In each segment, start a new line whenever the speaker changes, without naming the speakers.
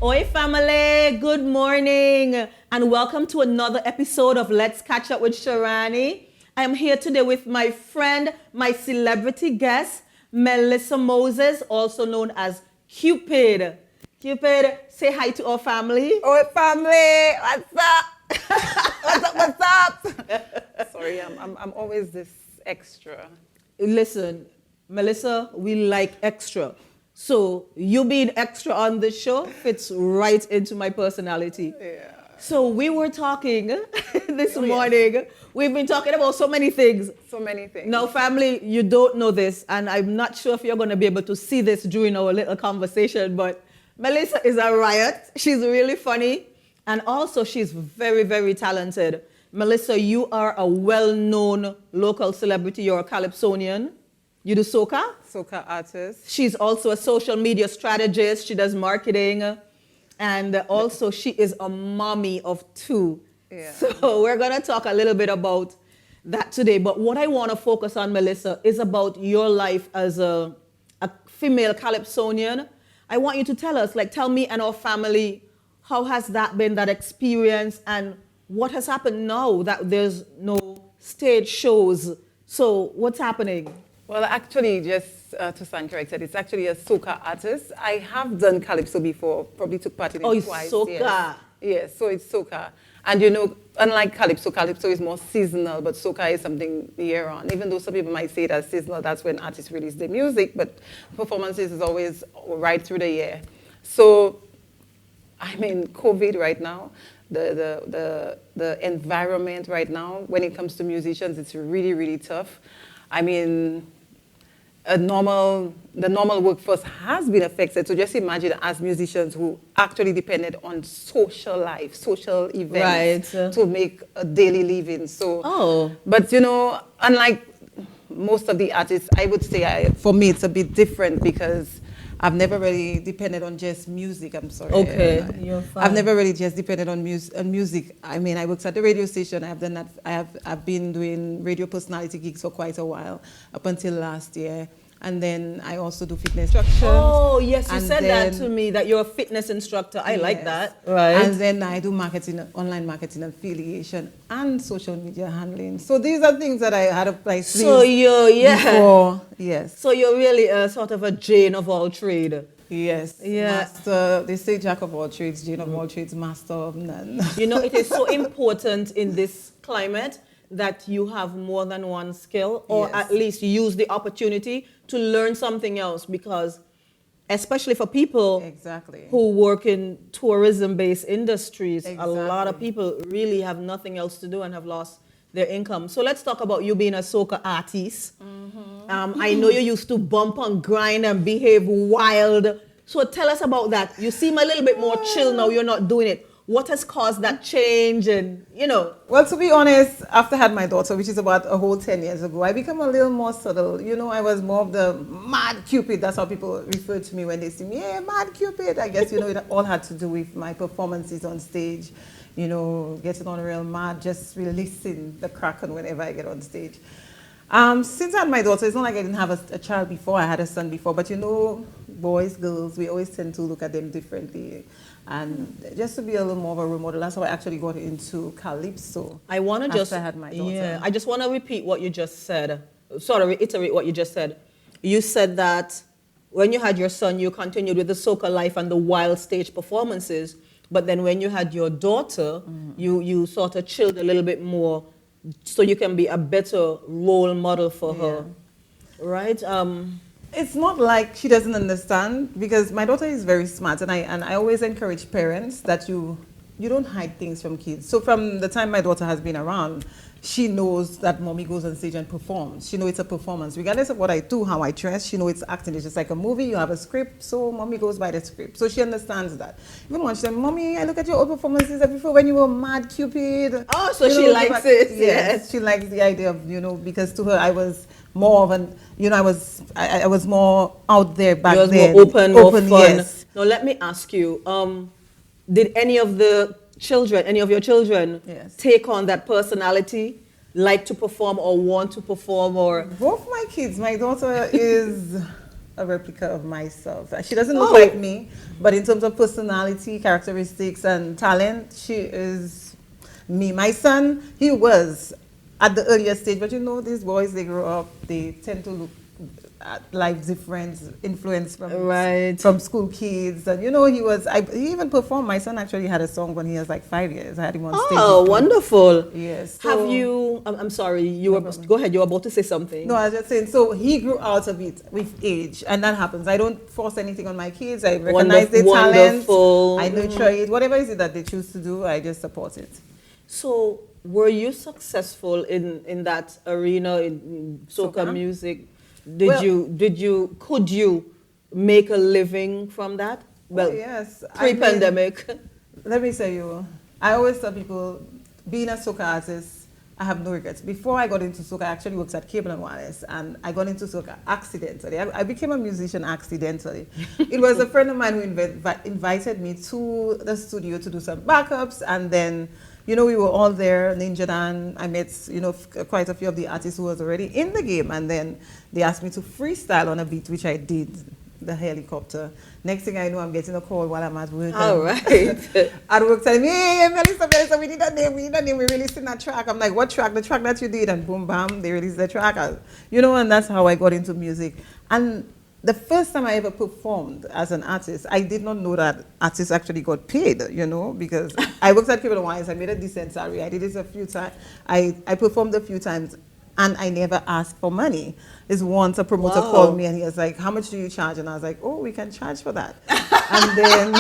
Oi family, good morning and welcome to another episode of Let's Catch Up with Sherani. I am here today with my friend, my celebrity guest, Melissa Moses, also known as Cupid. Cupid, say hi to our family.
Oi family, what's up? What's up? Sorry, I'm always this extra.
Listen, Melissa, we like extra. So you being extra on this show fits right into my personality.
Yeah.
So we were talking this morning. Yes. We've been talking about so many things.
So many things.
Now, family, you don't know this, and I'm not sure if you're going to be able to see this during our little conversation, but Melissa is a riot. She's really funny, and also she's very, very talented. Melissa, you are a well-known local celebrity. You're a Calypsonian. You do soca?
Soca artist.
She's also a social media strategist. She does marketing. And also she is a mommy of two.
Yeah.
So we're going to talk a little bit about that today. But what I want to focus on, Melissa, is about your life as a female Calypsonian. I want you to tell us, tell me and our family, how has that been, that experience, and what has happened now that there's no stage shows? So what's happening?
Well, actually, just to stand corrected, it's actually a soca artist. I have done calypso before, probably took part in it twice.
Oh, it's soca.
Yes, so it's soca. And you know, unlike calypso, calypso is more seasonal, but soca is something year-round. Even though some people might say that's seasonal, that's when artists release their music, but performances is always right through the year. So, I mean, COVID right now, the environment right now, when it comes to musicians, it's really, really tough. I mean, the normal workforce has been affected. So just imagine as musicians who actually depended on social life, social events to make a daily living. So, but you know, unlike most of the artists, I would say for me it's a bit different because I've never really depended on just music. I'm sorry.
Okay, you're fine.
I've never really just depended on music. I mean, I worked at the radio station. I've done that. I've been doing radio personality gigs for quite a while, up until last year. And then I also do fitness instruction.
Oh, yes, you said that to me, that you're a fitness instructor. I like that. Right.
And then I do marketing, online marketing affiliation, and social media handling. So these are things that I had up my sleeves before. Yes.
So you're really sort of a Jane of all trade.
Yes.
Yeah.
Master, they say jack of all trades, Jane of all trades, master of none.
You know, it is so important in this climate that you have more than one skill, or at least use the opportunity to learn something else, because especially for people who work in tourism-based industries, a lot of people really have nothing else to do and have lost their income. So let's talk about you being a soca artist. I know you used to bump and grind and behave wild. So tell us about that. You seem a little bit more chill now. You're not doing it. What has caused that change? And, you know.
Well, to be honest, after I had my daughter, which is about a whole 10 years ago, I became a little more subtle. You know, I was more of the mad Cupid. That's how people refer to me when they see me. Hey, mad Cupid. I guess, you know, it all had to do with my performances on stage. You know, getting on real mad, just releasing the kraken whenever I get on stage. Since I had my daughter, it's not like I didn't have a child before. I had a son before. But, you know, boys, girls, we always tend to look at them differently. And just to be a little more of a role model, that's how I actually got into calypso.
I want to just,
I had my daughter.
Yeah, I just want to repeat what you just said. Reiterate what you just said. You said that when you had your son, you continued with the soca life and the wild stage performances. But then when you had your daughter, you sort of chilled a little bit more so you can be a better role model for her. Right?
It's not like she doesn't understand, because my daughter is very smart, and I always encourage parents that you don't hide things from kids. So from the time my daughter has been around, she knows that mommy goes on stage and performs. She knows it's a performance. Regardless of what I do, how I dress, she knows it's acting. It's just like a movie. You have a script, so mommy goes by the script. So she understands that. Even when she said, Mommy, I look at your old performances before when you were mad Cupid.
Oh, so she likes it.
Yes, she likes the idea of, you know, because to her I was more of an, you know, I was more out there back then.
You was more open, more fun.
Yes.
Now let me ask you, did any of your children take on that personality, like to perform or want to perform? Or
both my kids. My daughter is
a replica of myself. She doesn't look like me, but in terms of personality, characteristics, and talent, she is me. My son, he was at the earlier stage, but you know, these boys, they grow up, they tend to look at life different, influence from school kids. And you know, he even performed. My son actually had a song when he was like 5 years. I had him on stage.
Oh, wonderful.
Yes.
So, have you, I'm sorry, go ahead, you were about to say something.
No, I was just saying, so he grew out of it with age, and that happens. I don't force anything on my kids. I recognize their talent. I nurture it. Whatever is it that they choose to do, I just support it.
So, were you successful in that arena, in soca music? Could you make a living from that? Well,
yes.
Pre-pandemic.
Let me tell you, I always tell people, being a soca artist, I have no regrets. Before I got into soca, I actually worked at Cable and Wireless, and I got into soca accidentally. I became a musician accidentally. It was a friend of mine who invited me to the studio to do some backups, and then, you know, we were all there, Ninja Dan. I met, you know, quite a few of the artists who was already in the game, and then they asked me to freestyle on a beat, which I did, the helicopter. Next thing I know, I'm getting a call while I'm at work.
All right.
At work telling me, hey, Melissa, we need a name, we're releasing that track. I'm like, what track? The track that you did, and boom, bam, they released the track. You know, and that's how I got into music. And the first time I ever performed as an artist, I did not know that artists actually got paid, you know, because I worked at Cable and Wireless. I made a decent salary. I did this a few times. I performed a few times, and I never asked for money. It's once a promoter called me, and he was like, how much do you charge? And I was like, oh, we can charge for that. And then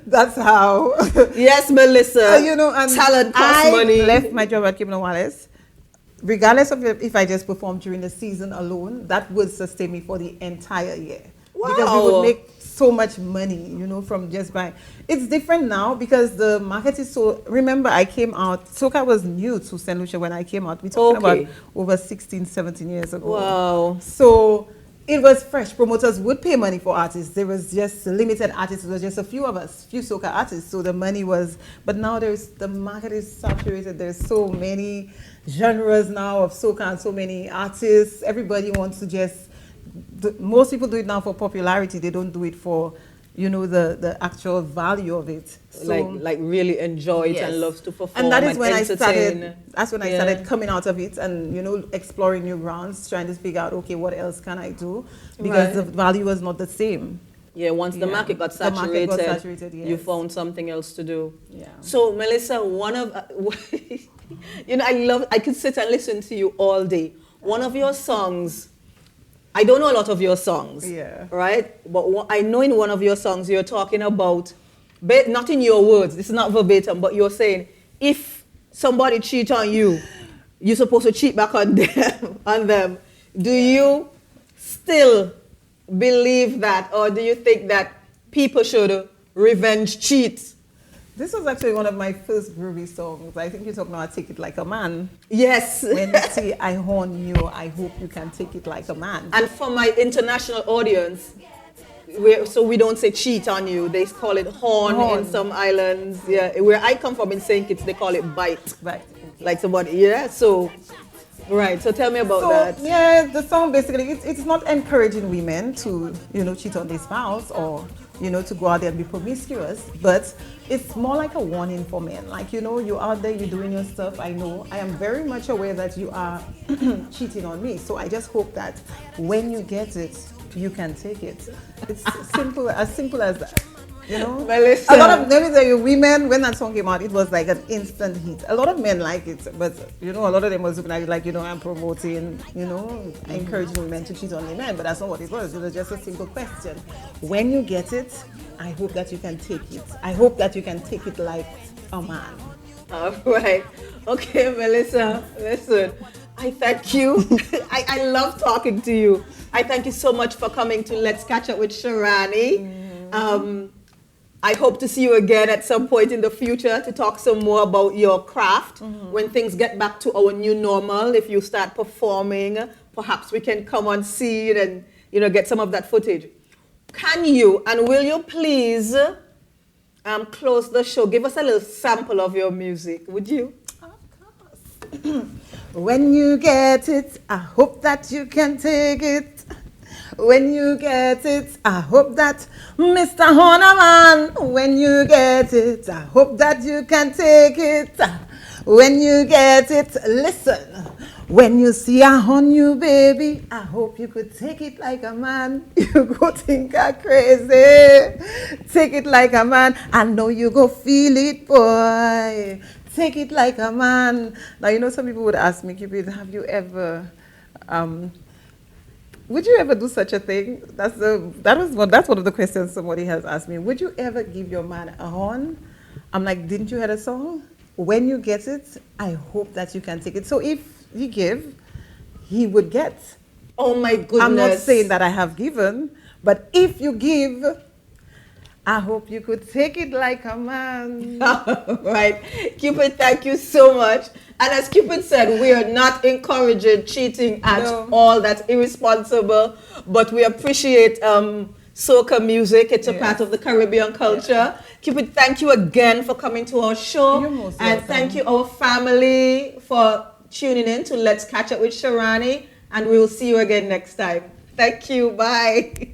that's how.
Yes, Melissa.
You know, and
talent costs money.
I left my job at Cable and Wireless. Regardless of if I just performed during the season alone, that would sustain me for the entire year.
Wow.
Because we would make so much money, you know, from just buying. It's different now because the market is so... Remember, I came out... Soca was new to St. Lucia when I came out. We're talking about over 16, 17 years ago.
Wow.
So it was fresh. Promoters would pay money for artists. There was just limited artists. There was just a few of us, few soca artists. So the money was... But now the market is saturated. There's so many genres now of soca and so many artists. Everybody wants to just... Most people do it now for popularity. They don't do it for, you know, the actual value of it. So,
like really enjoy it and loves to perform.
And that is when I started. That's when I started coming out of it and, you know, exploring new grounds, trying to figure out, okay, what else can I do? Because the value was not the same.
Yeah, once the market got saturated, you found something else to do.
Yeah.
So Melissa, one of you know, I could sit and listen to you all day. One of your songs, I don't know a lot of your songs, right? But I know in one of your songs you're talking about, not in your words, this is not verbatim, but you're saying, if somebody cheat on you, you're supposed to cheat back on them. Do you still believe that, or do you think that people should revenge cheat?
This was actually one of my first groovy songs. I think you're talking about Take It Like a Man.
Yes.
When you say, I horn you, I hope you can take it like a man.
And for my international audience, so we don't say cheat on you. They call it horn in some islands. Yeah, where I come from in St. Kitts, they call it bite.
Right.
Like somebody, so... Right, so tell me about that.
Yeah, the song basically, it's not encouraging women to, you know, cheat on their spouse or, you know, to go out there and be promiscuous, but it's more like a warning for men. Like, you know, you're out there, you're doing your stuff. I know, I am very much aware that you are cheating on me. So I just hope that when you get it, you can take it. It's as simple as that. You know,
Melissa.
A lot of, let me tell you, women, when that song came out, it was like an instant hit. A lot of men like it, but you know, a lot of them was looking at it like, you know, I'm promoting, you know, encouraging women to cheat on their men, but that's not what it was. It was just a simple question. When you get it, I hope that you can take it. I hope that you can take it like a man.
All right. Okay, Melissa, listen, I thank you. I love talking to you. I thank you so much for coming to Let's Catch Up with Sherani. I hope to see you again at some point in the future to talk some more about your craft. When things get back to our new normal, if you start performing, perhaps we can come and see it and, you know, get some of that footage. Can you and will you please close the show? Give us a little sample of your music, would you?
Of course. When you get it, I hope that you can take it. when you get it, I hope that Mr. Hornerman, when you get it, I hope that you can take it. When you get it, listen. When you see a on you, baby, I hope you could take it like a man. You go think I'm crazy. Take it like a man. I know you go feel it, boy. Take it like a man. Now, you know, some people would ask me, Cupid, have you ever, would you ever do such a thing? That's one of the questions somebody has asked me. Would you ever give your man a horn? I'm like, didn't you hear the song? When you get it, I hope that you can take it. So if you give, he would get.
Oh my goodness.
I'm not saying that I have given, but if you give, I hope you could take it like a man.
Right. Cupid, thank you so much. And as Cupid said, we are not encouraging cheating at all. That's irresponsible. But we appreciate soca music. It's a part of the Caribbean culture. Yeah. Cupid, thank you again for coming to our show.
You're most
and
welcome.
Thank you, our family, for tuning in to Let's Catch Up with Sherani. And we will see you again next time. Thank you. Bye.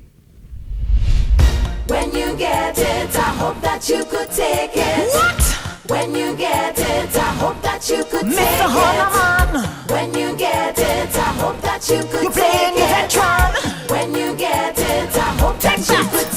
When you get it, I hope that you could take it.
What?
When you get it, I hope that you could
Mr.
take
Hornerman.
it. When you get it, I hope that you could
You
take
playing
it.
your veteran.
When you get it, I hope that you could